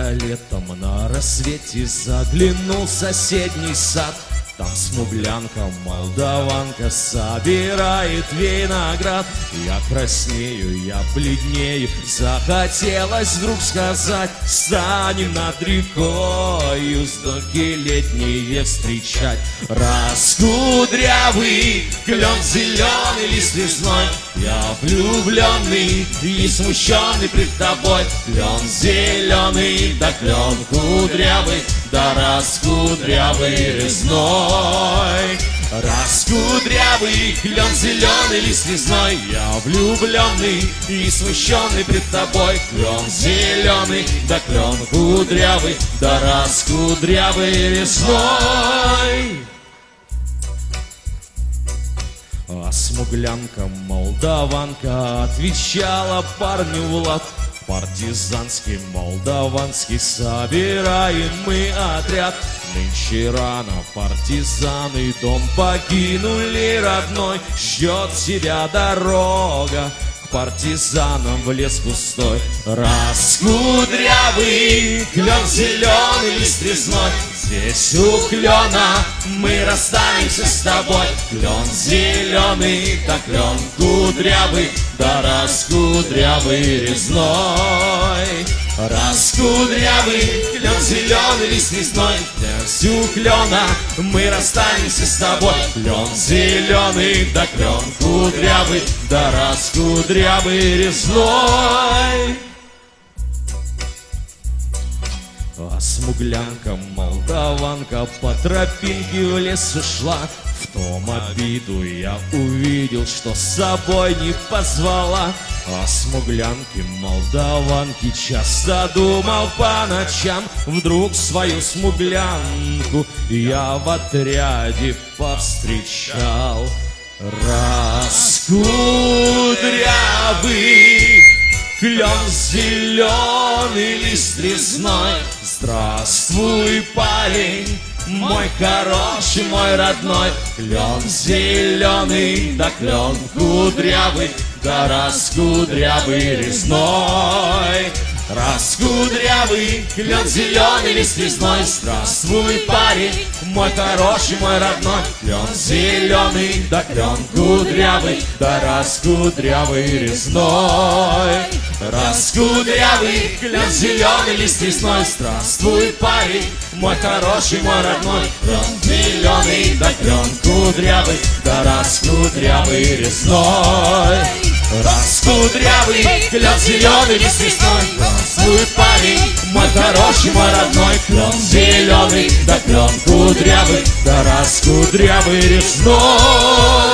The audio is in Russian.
я летом на рассвете заглянул в соседний сад. Там смуглянка, молдаванка собирает виноград. Я краснею, я бледнею, захотелось вдруг сказать: станем над рекою стоки летние встречать. Раскудрявый клен зеленый лист весной, я влюбленный и смущенный пред тобой. Клен зеленый, да клен кудрявый, да раскудрявый резной. Раскудрявый клен зеленый лист весной, я влюбленный и смущенный пред тобой. Клен зеленый, да клен кудрявый, да раскудрявый резной. А смуглянка, молдаванка отвечала парню в лад: партизанский, молдаванский собираем мы отряд. Нынче рано партизаны дом покинули родной. Ждет тебя дорога к партизанам в лес пустой. Раскудрявый клен зеленый лист резной, здесь у клена мы расстанемся с тобой. Клен зеленый, да клен кудрявый, да раскудрявый резной. Раскудрявый клен зеленый лист весной, здесь у клена мы расстанемся с тобой. Клен зеленый, да клен кудрявый, да раскудрявый резной. А смуглянка, молдаванка по тропинке в лес ушла. В том обиду я увидел, что с собой не позвала. А смуглянки, молдаванки часто думал по ночам. Вдруг свою смуглянку я в отряде повстречал. Раскудрявый клен зеленый лист резной, здравствуй, парень, мой хороший, мой родной. Клен зеленый, да клен кудрявый, да раскудрявый резной. Раскудрявый клен зеленый лист резной, здравствуй, парень, мой хороший, мой родной. Клен зеленый, да клен кудрявый, да раскудрявый резной. Раскудрявый клен зеленый лист весной, здравствуй, парень, мой хороший, мой родной. Клен зеленый, да клен кудрявый, да раскудрявый резной. Раскудрявый клен зеленый лист весной, здравствуй, парень, мой хороший, мой родной. Клен зеленый, да клен кудрявый, да раскудрявый резной.